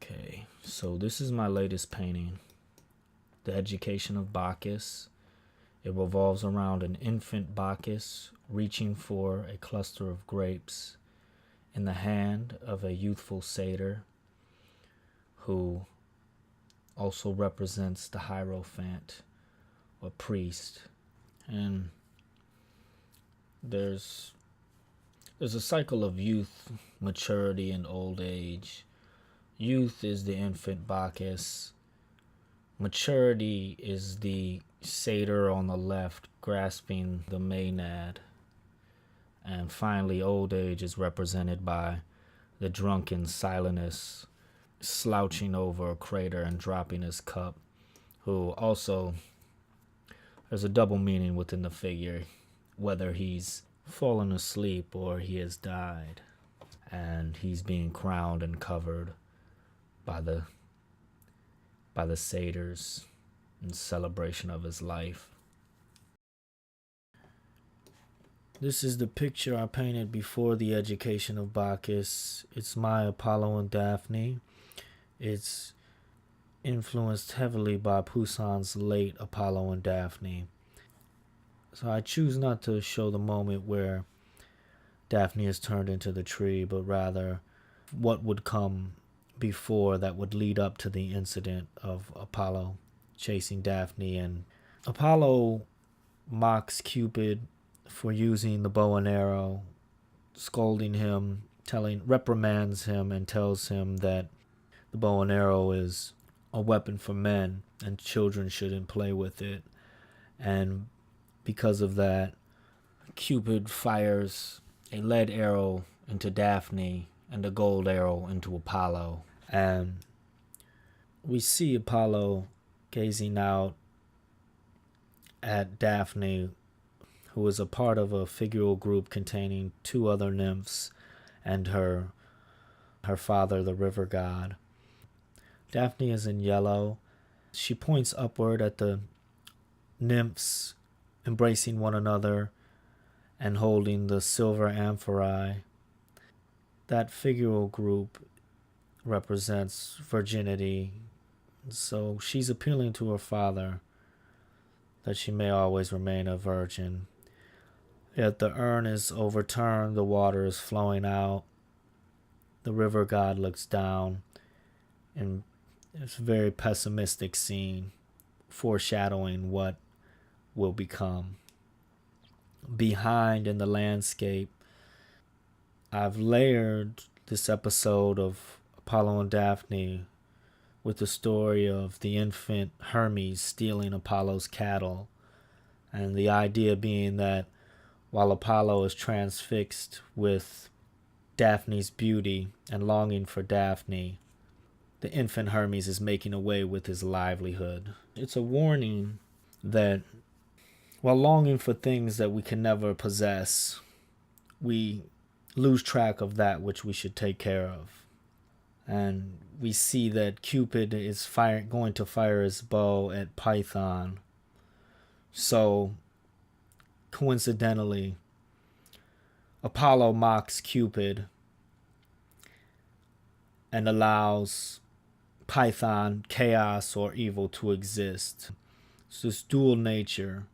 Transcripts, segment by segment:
Okay, so this is my latest painting, The Education of Bacchus. It revolves around an infant Bacchus reaching for a cluster of grapes in the hand of a youthful satyr who also represents the Hierophant or priest. And there's a cycle of youth, maturity, and old age. Youth is the infant Bacchus. Maturity is the satyr on the left grasping the maenad. And finally, old age is represented by the drunken Silenus slouching over a crater and dropping his cup, who also, there's a double meaning within the figure, whether he's fallen asleep or he has died, and he's being crowned and covered by the satyrs in celebration of his life. This is the picture I painted before The Education of Bacchus. It's my Apollo and Daphne. It's influenced heavily by Poussin's late Apollo and Daphne. So I choose not to show the moment where Daphne is turned into the tree, but rather what would come before that would lead up to the incident of Apollo chasing Daphne. And Apollo mocks Cupid for using the bow and arrow, scolding him, reprimands him, and tells him that the bow and arrow is a weapon for men and children shouldn't play with it. And because of that, Cupid fires a lead arrow into Daphne and a gold arrow into Apollo. And we see Apollo gazing out at Daphne, who is a part of a figural group containing two other nymphs and her father, the river god. Daphne is in yellow. She points upward at the nymphs embracing one another and holding the silver amphorae. That figural group represents virginity, so she's appealing to her father that she may always remain a virgin. Yet the urn is overturned, the water is flowing out. The river god looks down, and it's a very pessimistic scene, foreshadowing what will become. Behind in the landscape, I've layered this episode of Apollo and Daphne with the story of the infant Hermes stealing Apollo's cattle, and the idea being that while Apollo is transfixed with Daphne's beauty and longing for Daphne, the infant Hermes is making away with his livelihood. It's a warning that while longing for things that we can never possess, we lose track of that which we should take care of. And we see that Cupid is going to fire his bow at Python. So, coincidentally, Apollo mocks Cupid and allows Python, chaos, or evil to exist. It's this dual nature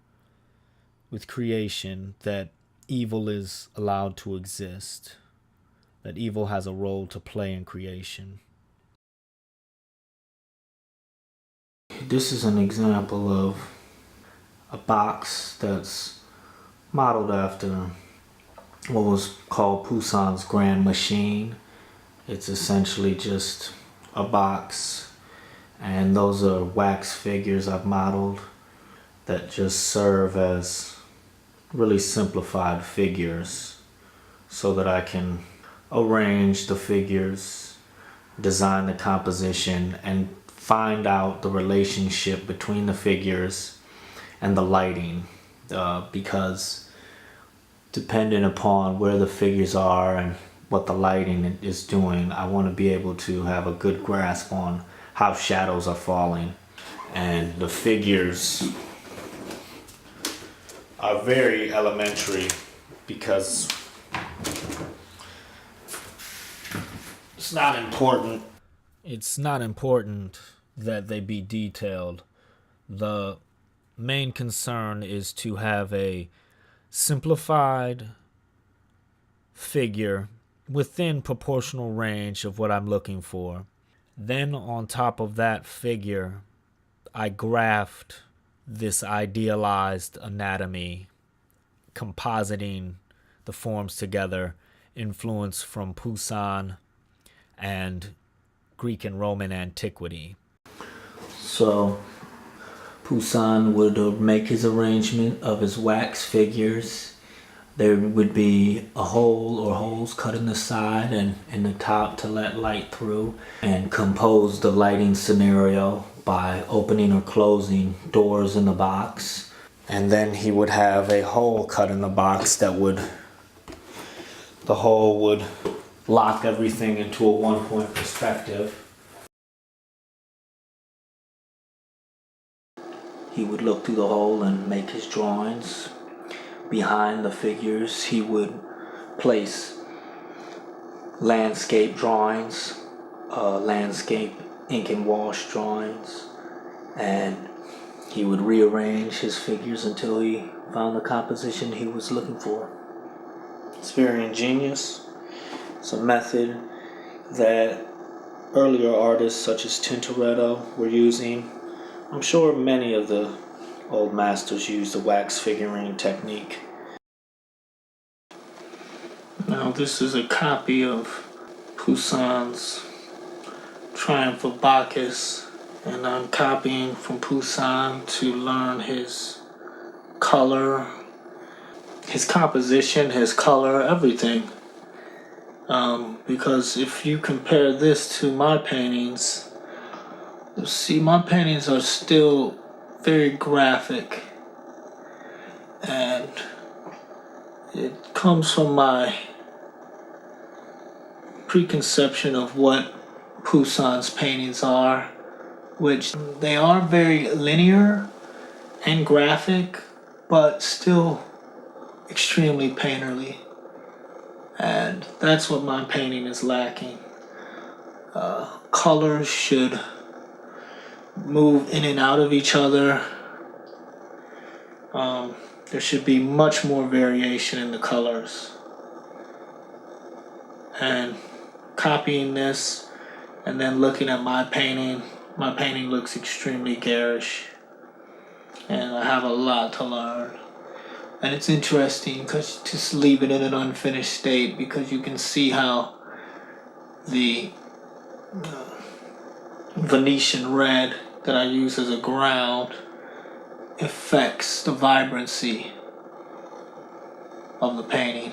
with creation, that evil is allowed to exist, that evil has a role to play in creation. This is an example of a box that's modeled after what was called Poussin's Grand Machine. It's essentially just a box, and those are wax figures I've modeled that just serve as really simplified figures so that I can arrange the figures, design the composition, and find out the relationship between the figures and the lighting, because depending upon where the figures are and what the lighting is doing, I want to be able to have a good grasp on how shadows are falling. And the figures are very elementary because it's not important It's not important that they be detailed. The main concern is to have a simplified figure within proportional range of what I'm looking for. Then on top of that figure, I graphed this idealized anatomy, compositing the forms together, influence from Poussin and Greek and Roman antiquity. So Poussin would make his arrangement of his wax figures. There would be a hole or holes cut in the side and in the top to let light through, and compose the lighting scenario by opening or closing doors in the box. And then he would have a hole cut in the box the hole would lock everything into a one-point perspective. He would look through the hole and make his drawings. Behind the figures, he would place landscape drawings, landscape ink and wash drawings, and he would rearrange his figures until he found the composition he was looking for. It's very ingenious. It's a method that earlier artists such as Tintoretto were using. I'm sure many of the old masters used the wax figurine technique. Now this is a copy of Poussin's Triumph of Bacchus, and I'm copying from Poussin to learn his color, his composition, his color, everything. Because if you compare this to my paintings, you'll see my paintings are still very graphic, and it comes from my preconception of what Poussin's paintings are, which they are very linear and graphic, but still extremely painterly. And that's what my painting is lacking. Colors should move in and out of each other. There should be much more variation in the colors. And copying this and then looking at my painting looks extremely garish. And I have a lot to learn. And it's interesting because just leave it in an unfinished state, because you can see how the Venetian red that I use as a ground affects the vibrancy of the painting.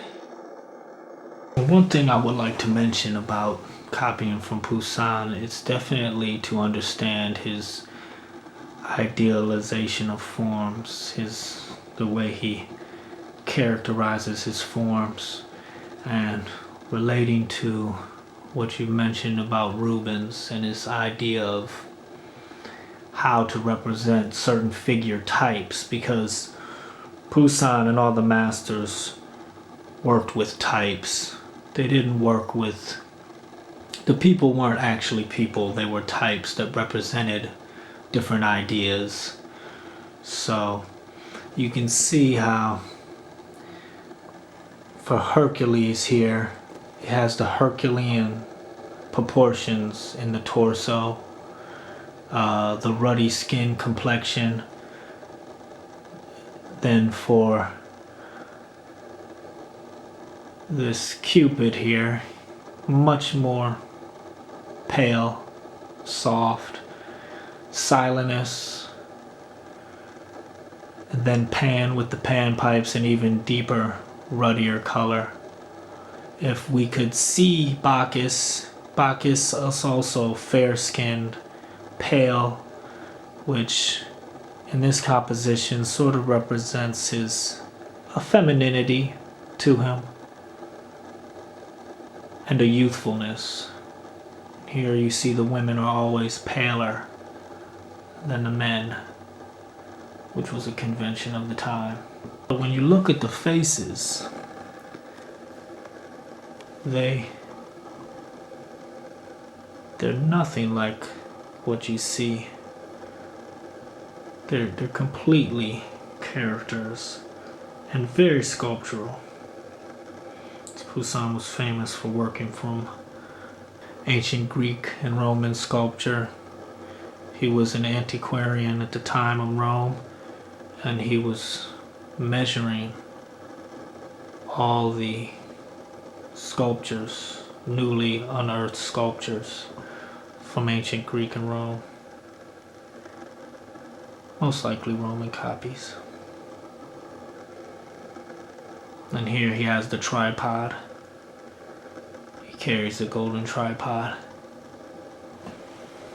One thing I would like to mention about copying from Poussin is definitely to understand his idealization of forms, the way he characterizes his forms, and relating to what you mentioned about Rubens and his idea of how to represent certain figure types, because Poussin and all the masters worked with types. They didn't work with... The people weren't actually people, they were types that represented different ideas. So you can see how for Hercules here, it has the Herculean proportions in the torso, the ruddy skin complexion. Then for this Cupid here, much more pale, soft, Silenus, and then Pan with the panpipes, and even deeper, ruddier color. If we could see Bacchus is also fair-skinned, pale, which in this composition sort of represents a femininity to him and a youthfulness. Here you see the women are always paler than the men, which was a convention of the time. But when you look at the faces, they They're nothing like what you see. They're completely characters and very sculptural. Poussin was famous for working from ancient Greek and Roman sculpture. He was an antiquarian at the time of Rome, and he was measuring all the sculptures, newly unearthed sculptures from ancient Greek and Rome. Most likely Roman copies. And here he has the tripod. He carries the golden tripod.